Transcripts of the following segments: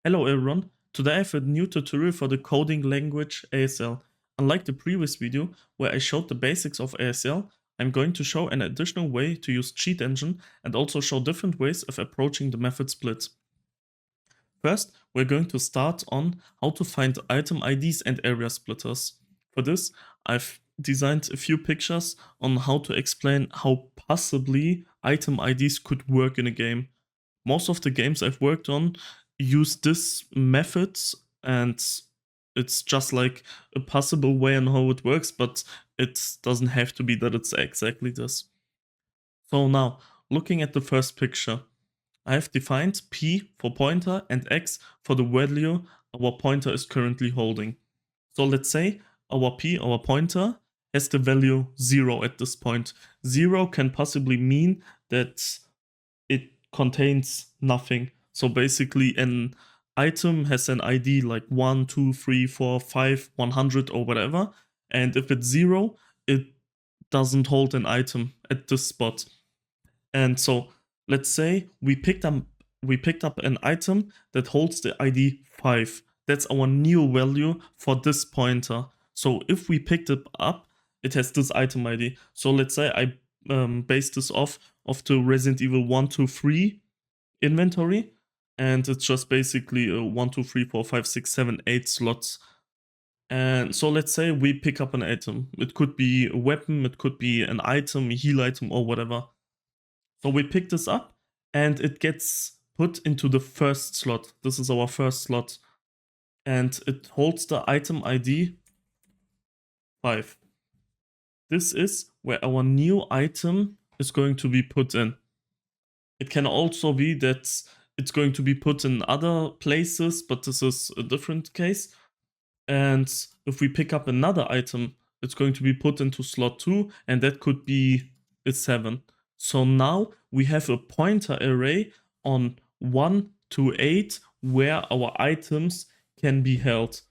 Hello everyone, today I have a new tutorial for the coding language ASL. Unlike the previous video where I showed the basics of ASL, I'm going to show an additional way to use cheat engine and also show different ways of approaching the method split. First, we're going to start on how to find item IDs and area splitters. For this, I've designed a few pictures on how to explain how possibly item IDs could work in a game. Most of the games I've worked on use this method, and it's just like a possible way on how it works, but it doesn't have to be that it's exactly this. So now, looking at the first picture, I have defined p for pointer and x for the value our pointer is currently holding. So let's say our pointer, has the value 0 at this point. 0 can possibly mean that it contains nothing. So basically an item has an ID like 1, 2, 3, 4, 5, 100 or whatever. And if it's 0, it doesn't hold an item at this spot. And so let's say we picked up an item that holds the ID 5. That's our new value for this pointer. So if we picked it up, it has this item ID. So let's say I base this off of the Resident Evil 1, 2, 3 inventory, and it's just basically a 1, 2, 3, 4, 5, 6, 7, 8 slots. And so let's say we pick up an item. It could be a weapon, it could be an item, a heal item, or whatever. So we pick this up, and it gets put into the first slot. This is our first slot. And it holds the item ID 5. This is where our new item is going to be put in. It can also be that it's going to be put in other places, but this is a different case. And if we pick up another item, it's going to be put into slot 2, and that could be a 7. So now we have a pointer array on 1 to 8 where our items can be held.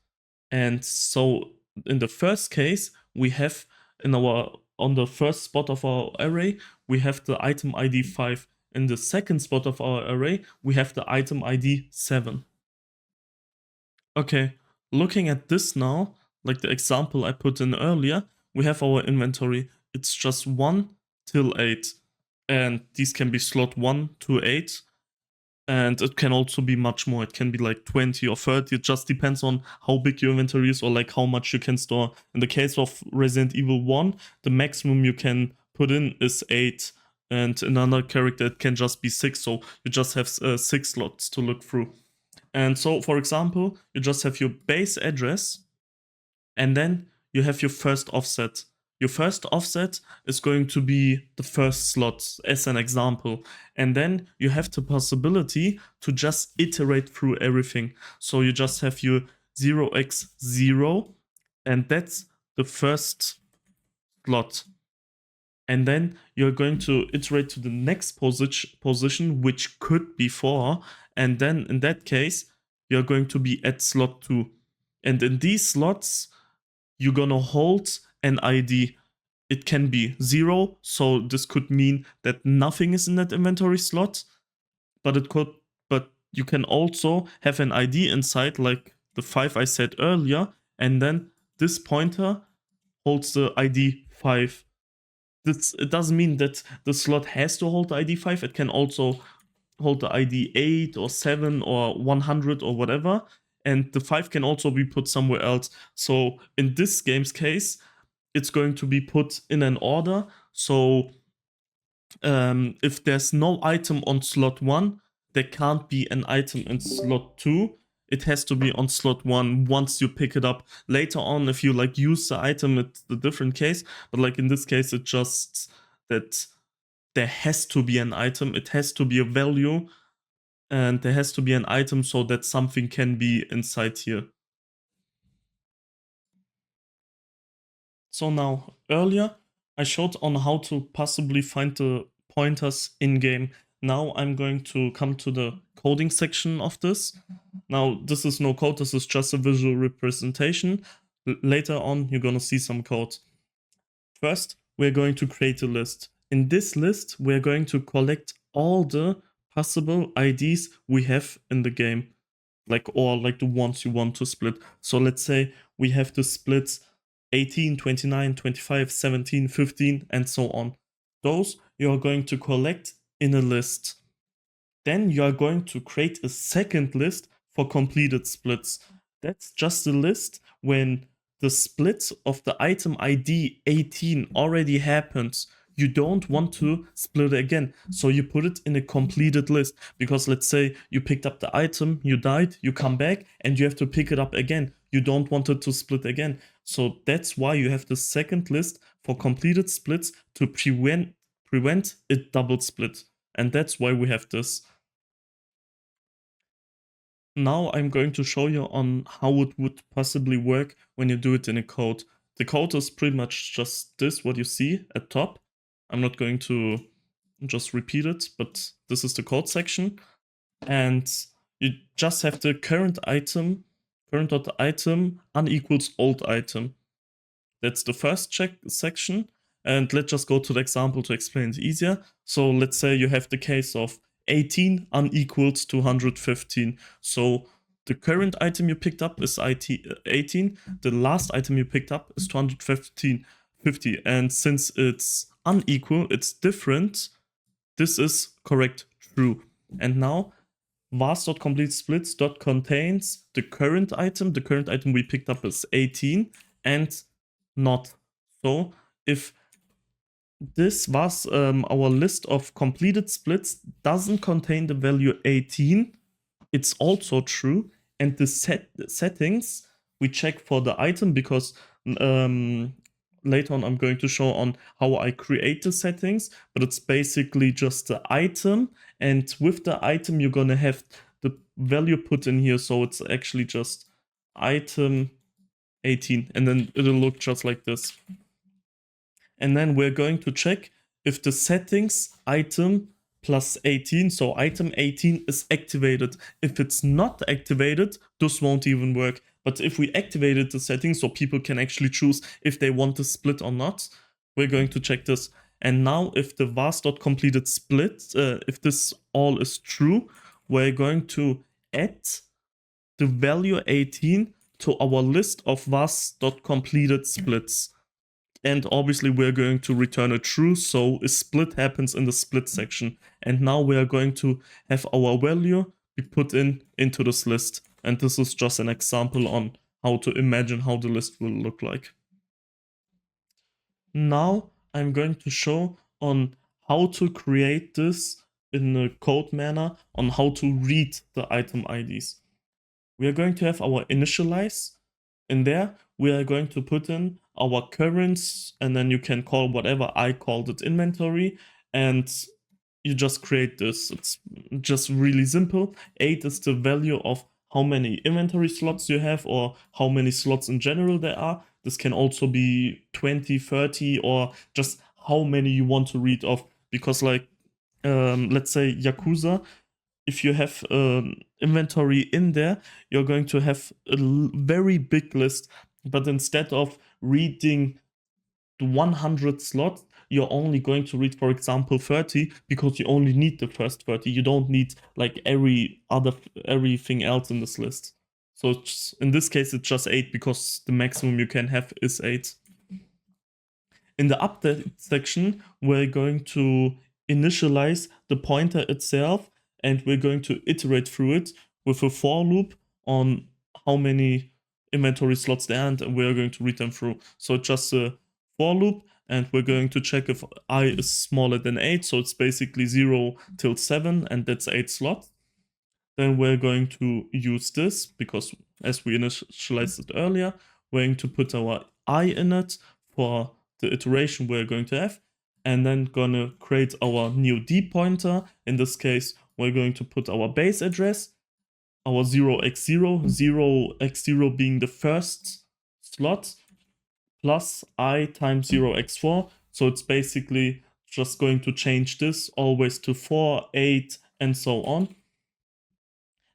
And so in the first case, we have on the first spot of our array, we have the item ID 5. In the second spot of our array, we have the item ID 7. Okay, looking at this now, like the example I put in earlier, we have our inventory. It's just 1 till 8. And these can be slot 1 to 8. And it can also be much more. It can be like 20 or 30. It just depends on how big your inventory is or like how much you can store. In the case of Resident Evil 1, the maximum you can put in is 8. And another character, it can just be 6. So you just have 6 slots to look through. And so, for example, you just have your base address, and then you have your first offset. Your first offset is going to be the first slot, as an example. And then you have the possibility to just iterate through everything. So you just have your 0x0, and that's the first slot. And then you're going to iterate to the next position, which could be 4. And then in that case, you're going to be at slot 2. And in these slots, you're gonna hold an ID. It can be 0, so this could mean that nothing is in that inventory slot, but you can also have an ID inside, like the 5 I said earlier, and then this pointer holds the ID 5. It doesn't mean that the slot has to hold the ID 5, it can also hold the ID 8 or 7 or 100 or whatever. And the 5 can also be put somewhere else. So in this game's case, it's going to be put in an order. So if there's no item on slot 1, there can't be an item in slot 2. It has to be on slot 1 once you pick it up. Later on, if you like use the item, it's a different case. But like in this case, it's just that there has to be an item. It has to be a value. And there has to be an item so that something can be inside here. So now, earlier, I showed on how to possibly find the pointers in-game. Now I'm going to come to the coding section of this. Now, this is no code, this is just a visual representation. Later on, you're gonna see some code. First, we're going to create a list. In this list, we're going to collect all the possible IDs we have in the game. or like the ones you want to split. So let's say we have to split 18, 29, 25, 17, 15, and so on. Those you are going to collect in a list. Then you are going to create a second list for completed splits. That's just a list when the split of the item ID 18 already happens. You don't want to split it again, so you put it in a completed list. Because let's say you picked up the item, you died, you come back, and you have to pick it up again. You don't want it to split again. So that's why you have the second list for completed splits to prevent it double split. And that's why we have this. Now I'm going to show you on how it would possibly work when you do it in a code. The code is pretty much just this, what you see at top. I'm not going to just repeat it, but this is the code section. And you just have the current item unequals old item. That's the first section. And let's just go to the example to explain it easier. So let's say you have the case of 18 unequals 215. So the current item you picked up is 18. The last item you picked up is 215. And since it's unequal, it's different, this is correct true. And now vars.completesplits.contains the current item. The current item we picked up is 18 and not. So if this was our list of completed splits doesn't contain the value 18, it's also true. And the settings we check for the item, because later on I'm going to show on how I create the settings, but it's basically just the item, and with the item you're gonna have the value put in here, so it's actually just item 18, and then it'll look just like this. And then we're going to check if the settings item plus 18, so item 18 is activated. If it's not activated, this won't even work. But if we activated the settings so people can actually choose if they want to split or not, we're going to check this. And now if the vars.completed split, if this all is true, we're going to add the value 18 to our list of vars.completed splits. And obviously we're going to return a true, so a split happens in the split section. And now we are going to have our value be put into this list. And this is just an example on how to imagine how the list will look like. Now I'm going to show on how to create this in a code manner, on how to read the item IDs. We are going to have our initialize. In there, we are going to put in our currents, and then you can call whatever. I called it inventory, and you just create this. It's just really simple. 8 is the value of how many inventory slots you have, or how many slots in general there are. This can also be 20, 30, or just how many you want to read off. Because like, let's say Yakuza, if you have inventory in there, you're going to have a very big list. But instead of reading the 100 slots, you're only going to read, for example, 30, because you only need the first 30. You don't need like everything else in this list. So in this case, it's just 8, because the maximum you can have is 8. In the update section, we're going to initialize the pointer itself, and we're going to iterate through it with a for loop on how many inventory slots there are, and we're going to read them through. So just a for loop, and we're going to check if I is smaller than 8, so it's basically 0 till 7, and that's 8 slots. Then we're going to use this, because as we initialized it earlier, we're going to put our I in it for the iteration we're going to have, and then gonna create our new D pointer. In this case, we're going to put our base address, our 0x0, 0x0 being the first slot, plus I times 0x4. So it's basically just going to change this always to 4, 8, and so on.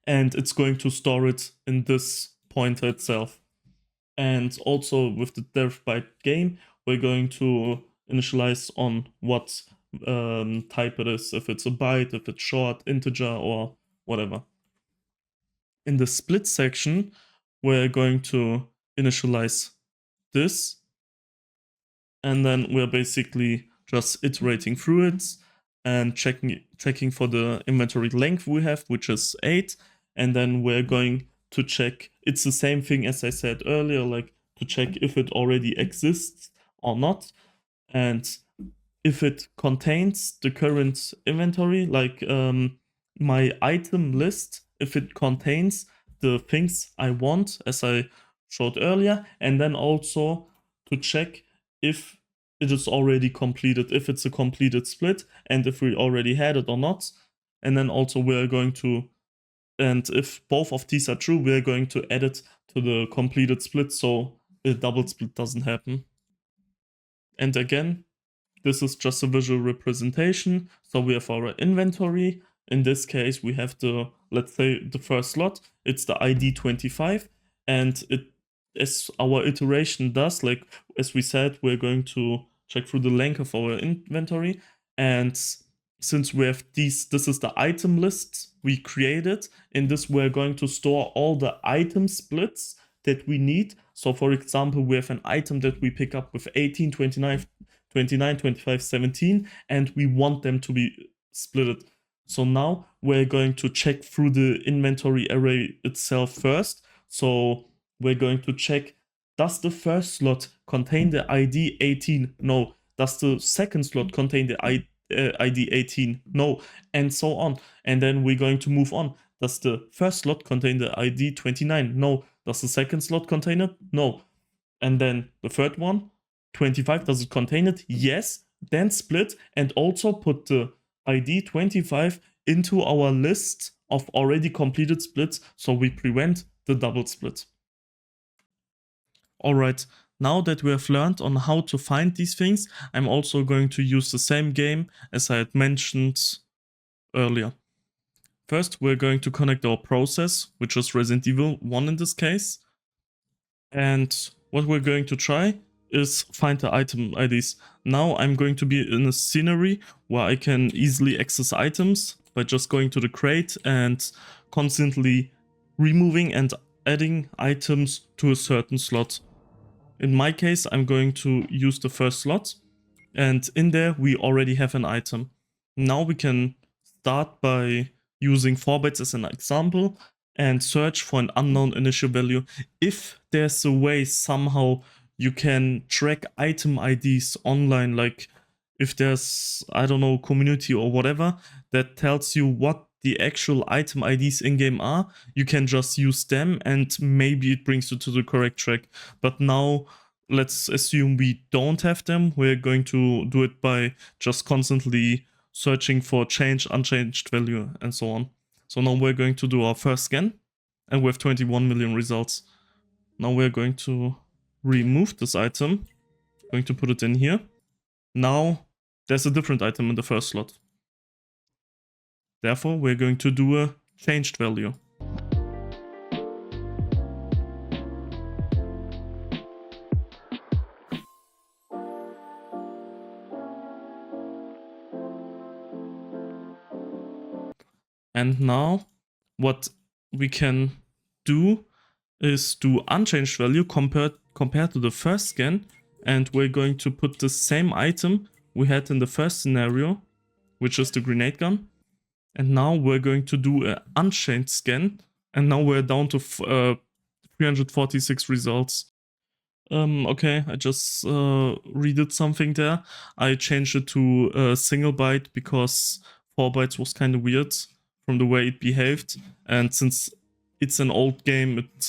And it's going to store it in this pointer itself. And also with the def byte game, we're going to initialize on what type it is, if it's a byte, if it's short, integer, or whatever. In the split section, we're going to initialize this, and then we're basically just iterating through it and checking for the inventory length we have, which is 8, and then we're going to check, it's the same thing as I said earlier, like to check if it already exists or not, and if it contains the current inventory, like my item list, if it contains the things I want, as I showed earlier, and then also to check if it is already completed, if it's a completed split, and if we already had it or not. And then also we're going to, and if both of these are true, we're going to add it to the completed split so a double split doesn't happen. And again, this is just a visual representation. So we have our inventory. In this case, we have the, let's say, the first slot. It's the ID 25. And it, as our iteration does, like as we said, we're going to check through the length of our inventory. And since we have these, this is the item list we created. In this, we're going to store all the item splits that we need. So for example, we have an item that we pick up with 18, 29, 25, 17, and we want them to be splitted. So now we're going to check through the inventory array itself first. So we're going to check, does the first slot contain the ID 18? No. Does the second slot contain the ID 18? No. And so on. And then we're going to move on. Does the first slot contain the ID 29? No. Does the second slot contain it? No. And then the third one, 25, does it contain it? Yes. Then split and also put the ID 25 into our list of already completed splits so we prevent the double split. Alright, now that we have learned on how to find these things, I'm also going to use the same game as I had mentioned earlier. First, we're going to connect our process, which is Resident Evil 1 in this case. And what we're going to try is find the item IDs. Now I'm going to be in a scenery where I can easily access items by just going to the crate and constantly removing and adding items to a certain slot. In my case, I'm going to use the first slot, and in there we already have an item. Now we can start by using 4 bytes as an example and search for an unknown initial value. If there's a way somehow you can track item IDs online, like if there's, I don't know, community or whatever that tells you what the actual item IDs in-game are, you can just use them and maybe it brings you to the correct track. But now let's assume we don't have them. We're going to do it by just constantly searching for changed, unchanged value and so on. So now we're going to do our first scan and we have 21 million results. Now we're going to remove this item, going to put it in here. Now there's a different item in the first slot. Therefore, we're going to do a changed value. And now what we can do is do unchanged value compared to the first scan, and we're going to put the same item we had in the first scenario, which is the grenade gun. And now we're going to do an unchanged scan, and now we're down to 346 results. Okay, I just redid something there. I changed it to a single byte because 4 bytes was kind of weird from the way it behaved, and since it's an old game, it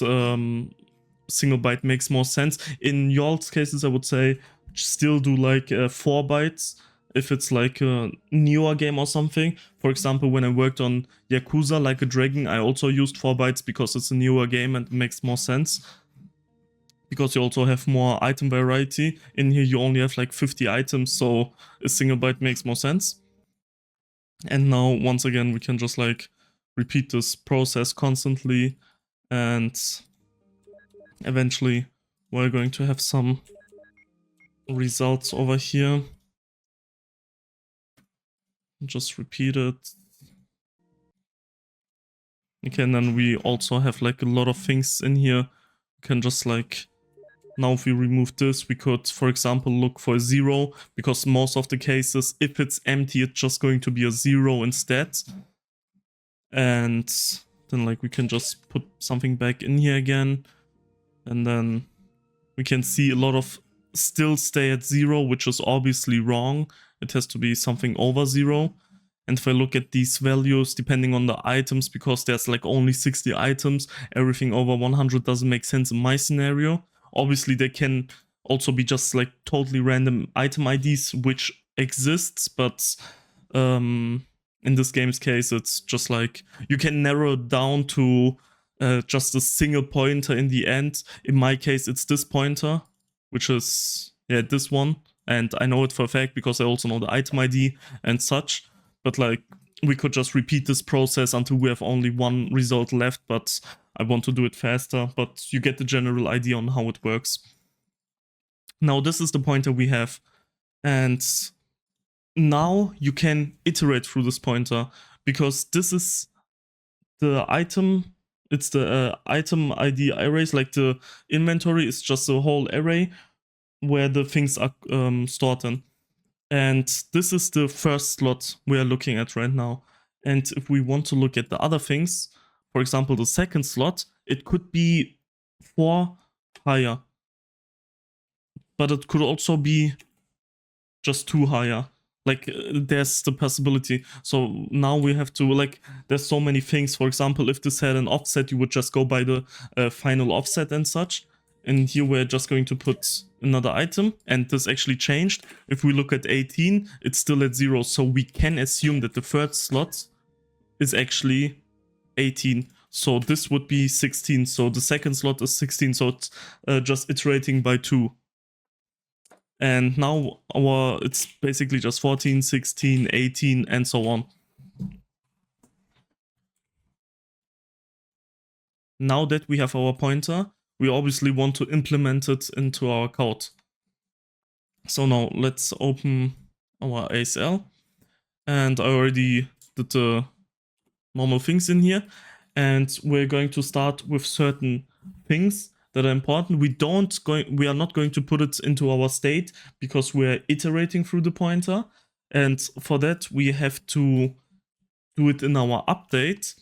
single byte makes more sense. In y'all's cases, I would say still do like 4 bytes if it's like a newer game or something. For example, when I worked on Yakuza Like a Dragon, I also used 4 bytes because it's a newer game and it makes more sense. Because you also have more item variety. In here you only have like 50 items, so a single byte makes more sense. And now, once again, we can just like repeat this process constantly, and eventually we're going to have some results over here. Just repeat it. Okay, and then we also have like a lot of things in here. We can just like, now if we remove this, we could, for example, look for a 0, because most of the cases, if it's empty, it's just going to be a 0 instead. And then like we can just put something back in here again. And then we can see a lot of still stay at 0, which is obviously wrong. It has to be something over 0. And if I look at these values, depending on the items, because there's like only 60 items, everything over 100 doesn't make sense in my scenario. Obviously, they can also be just like totally random item IDs, which exists, but in this game's case, it's just like you can narrow it down to just a single pointer in the end. In my case, it's this pointer, which is, yeah, this one. And I know it for a fact because I also know the item ID and such. But like, we could just repeat this process until we have only one result left, but I want to do it faster. But you get the general idea on how it works. Now this is the pointer we have. And now you can iterate through this pointer, because this is the item. It's the item ID arrays, like the inventory is just a whole array where the things are stored in. And this is the first slot we are looking at right now. And if we want to look at the other things, for example, the second slot, it could be 4 higher. But it could also be just 2 higher. Like, there's the possibility. So now we have to, like, there's so many things. For example, if this had an offset, you would just go by the final offset and such. And here we're just going to put another item, and this actually changed. If we look at 18, it's still at 0, so we can assume that the third slot is actually 18. So this would be 16, so the second slot is 16, so it's just iterating by 2. And now it's basically just 14, 16, 18, and so on. Now that we have our pointer, we obviously want to implement it into our code. So now let's open our ASL. And I already did the normal things in here. And we're going to start with certain things that are important. We are not going to put it into our state because we're iterating through the pointer. And for that, we have to do it in our update.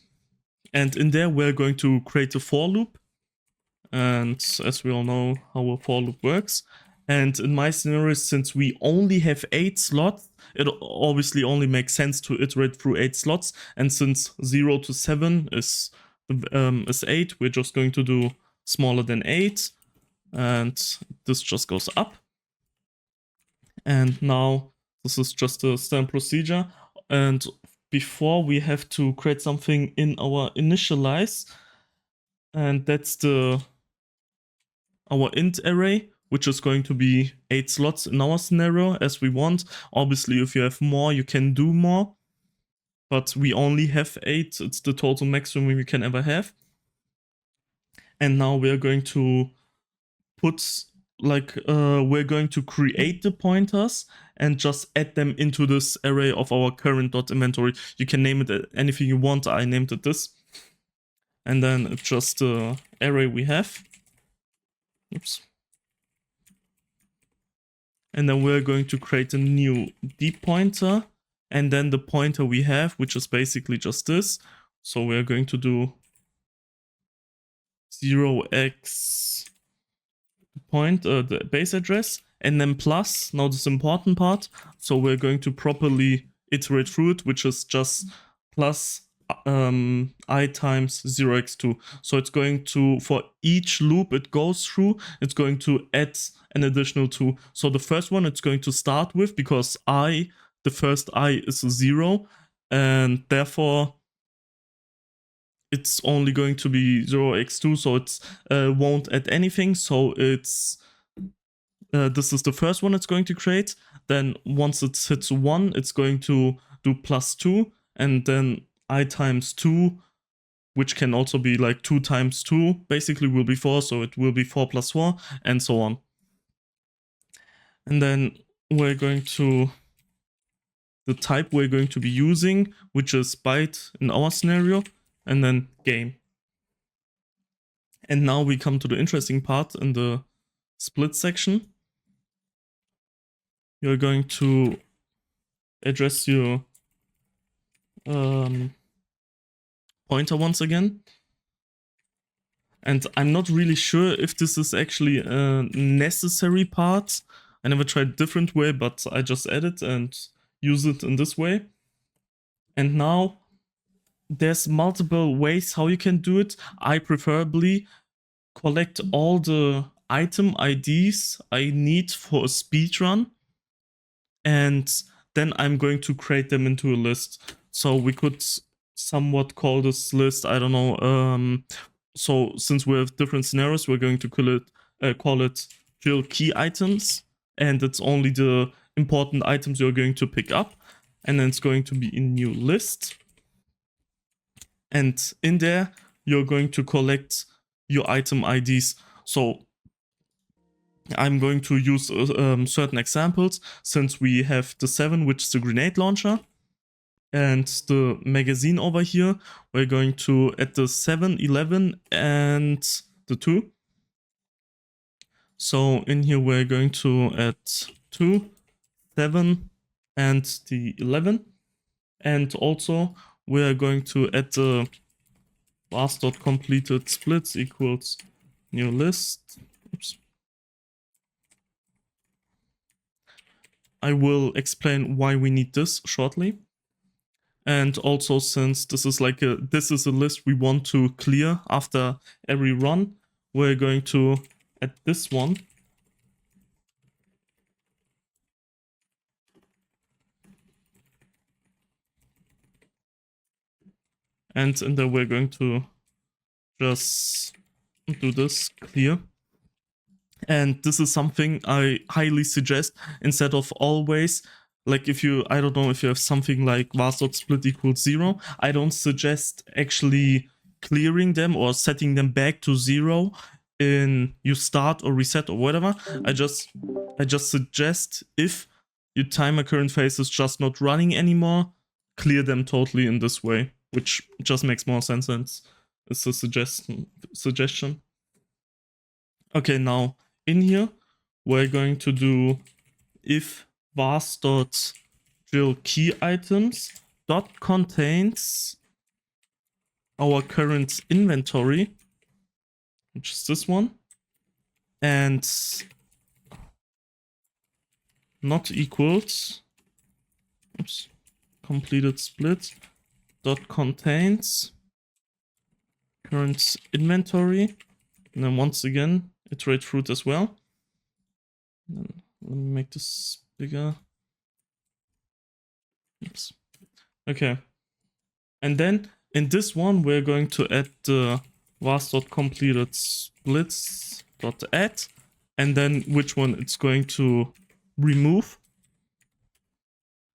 And in there, we're going to create a for loop. And as we all know how a for loop works. And in my scenario, since we only have 8 slots, it obviously only makes sense to iterate through 8 slots. And since 0 to 7 is 8, we're just going to do smaller than 8. And this just goes up. And now this is just a standard procedure. And before, we have to create something in our initialize. And that's our int array, which is going to be 8 slots in our scenario as we want. Obviously, if you have more, you can do more. But we only have 8. It's the total maximum we can ever have. And now we're going to put, like, we're going to create the pointers and just add them into this array of our current.inventory. You can name it anything you want. I named it this. And then it's just the array we have. Oops. And then we're going to create a new deep pointer, and then the pointer we have, which is basically just this. So we're going to do 0x point, the base address, and then plus, now this important part. So we're going to properly iterate through it, which is just plus I times 0x2. So it's going to, for each loop it goes through, it's going to add an additional 2. So the first one it's going to start with, because the first I is 0, and therefore it's only going to be 0x2, so it won't add anything. So it's this is the first one it's going to create. Then once it hits 1, it's going to do plus 2, and then I times 2, which can also be like 2 times 2, basically will be 4, so it will be 4 plus 4, and so on. And then we're going to, the type we're going to be using, which is byte in our scenario, and then game. And now we come to the interesting part in the split section. You're going to address your pointer once again. And I'm not really sure if this is actually a necessary part. I never tried a different way, but I just add it and use it in this way. And now there's multiple ways how you can do it. I preferably collect all the item IDs I need for a speedrun, and then I'm going to create them into a list. So we could somewhat call this list, I don't know, so since we have different scenarios, we're going to call it drill key items, and it's only the important items you're going to pick up, and then it's going to be a new list. And in there, you're going to collect your item IDs. So I'm going to use certain examples, since we have the 7, which is the grenade launcher, and the magazine over here. We're going to add the 7, 11, and the 2. So in here, we're going to add 2, 7, and the 11. And also, we're going to add the vars.completed splits equals new list. Oops. I will explain why we need this shortly. And also, since this is like a list we want to clear after every run, we're going to add this one. And in there we're going to just do this clear. And this is something I highly suggest, instead of always, like if you, I don't know, if you have something like vars.split equals 0, I don't suggest actually clearing them or setting them back to 0 in you start or reset or whatever. I just suggest, if your timer current phase is just not running anymore, clear them totally in this way, which just makes more sense, and it's a suggestion. Okay, now in here, we're going to do if vars.drill key items dot contains our current inventory, which is this one, and not equals, oops, completed split dot contains current inventory, and then once again iterate through it as well. And then let me make this bigger. Oops. Okay. And then in this one, we're going to add the vars.completed splits.add, and then which one it's going to remove,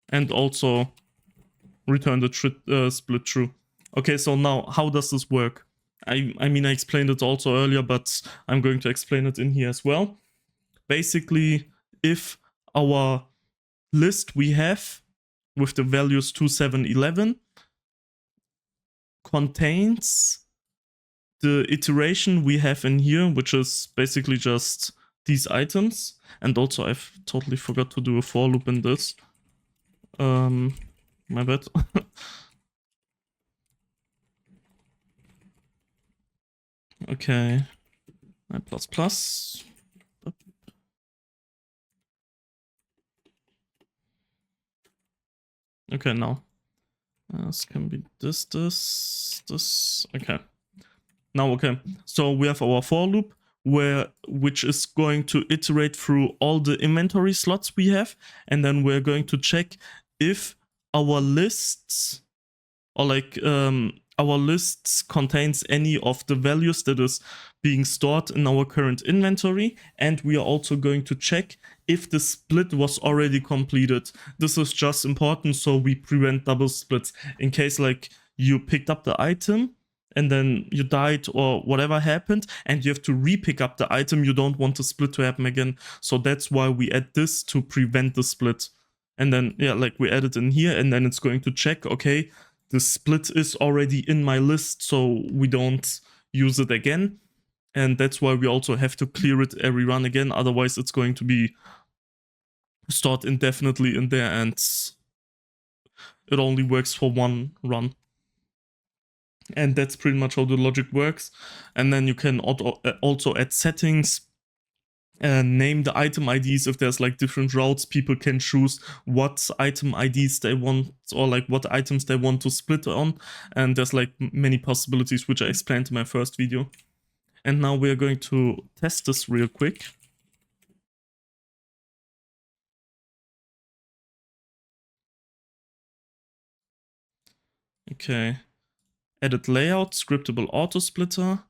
and also return the split true. Okay, so now how does this work? I mean, I explained it also earlier, but I'm going to explain it in here as well. Basically, if our list we have with the values 2, 7, 11 contains the iteration we have in here, which is basically just these items. And also, I've totally forgot to do a for loop in this. My bad. Okay, plus plus. Okay, now this can be this. Okay, now okay. So we have our for loop which is going to iterate through all the inventory slots we have, and then we're going to check if our lists, or like our lists contains any of the values that is being stored in our current inventory, and we are also going to check if the split was already completed. This is just important so we prevent double splits in case like you picked up the item and then you died or whatever happened and you have to re-pick up the item. You don't want the split to happen again, so that's why we add this to prevent the split. And then yeah, like we add it in here, and then it's going to check, okay, the split is already in my list, so we don't use it again. And that's why we also have to clear it every run again, otherwise it's going to be stored indefinitely in there and it only works for one run. And that's pretty much how the logic works. And then you can also add settings, name the item IDs. If there's like different routes, people can choose what item IDs they want or like what items they want to split on. And there's like many possibilities, which I explained in my first video. And now we're going to test this real quick. Okay, edit layout, scriptable auto splitter,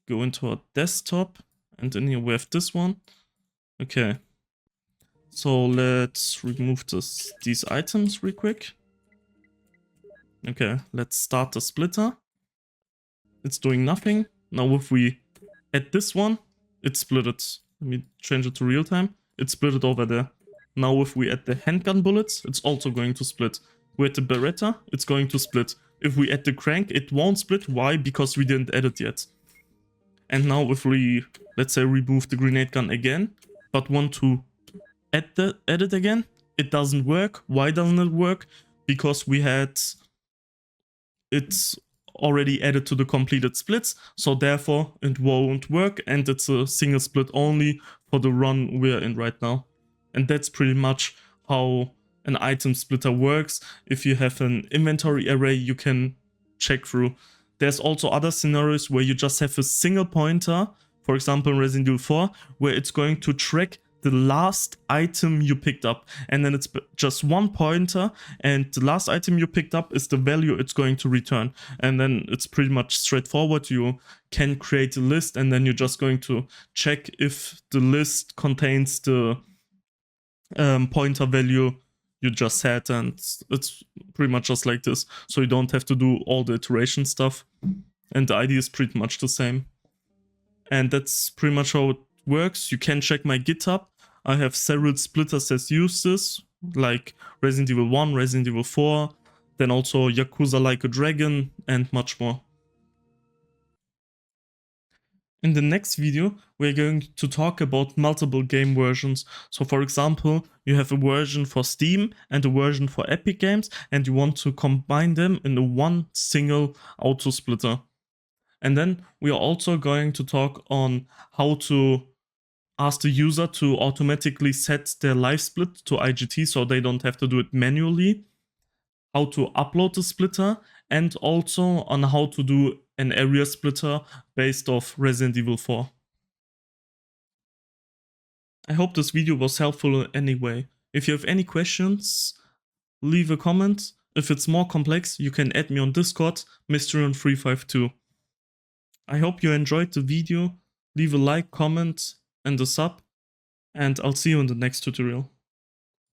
go into our desktop, and in here we have this one. Okay, so let's remove these items real quick. Okay, let's start the splitter. It's doing nothing. Now if we add this one, it's split it. Let me change it to real time. It's split it over there. Now if we add the handgun bullets, it's also going to split. We add the Beretta, it's going to split. If we add the crank, it won't split. Why? Because we didn't add it yet. And now if we, let's say, remove the grenade gun again, but want to add it again, it doesn't work. Why doesn't it work? Because we had it's already added to the completed splits, so therefore it won't work, and it's a single split only for the run we're in right now. And that's pretty much how an item splitter works. If you have an inventory array, you can check through. There's also other scenarios where you just have a single pointer, for example in Resident Evil 4, where it's going to track the last item you picked up, and then it's just one pointer, and the last item you picked up is the value it's going to return. And then it's pretty much straightforward. You can create a list, and then you're just going to check if the list contains the pointer value you just had, and it's pretty much just like this. So you don't have to do all the iteration stuff, and the idea is pretty much the same. And that's pretty much how it works. You can check my GitHub. I have several splitters that use this, like Resident Evil 1, Resident Evil 4, then also Yakuza Like a Dragon, and much more. In the next video, we're going to talk about multiple game versions. So for example, you have a version for Steam and a version for Epic Games, and you want to combine them in one single auto splitter. And then we are also going to talk on how to ask the user to automatically set their Livesplit to IGT so they don't have to do it manually, how to upload the splitter, and also on how to do an area splitter based off Resident Evil 4. I hope this video was helpful anyway. If you have any questions, leave a comment. If it's more complex, you can add me on Discord, Mysterion352. I hope you enjoyed the video. Leave a like, comment, and a sub, and I'll see you in the next tutorial.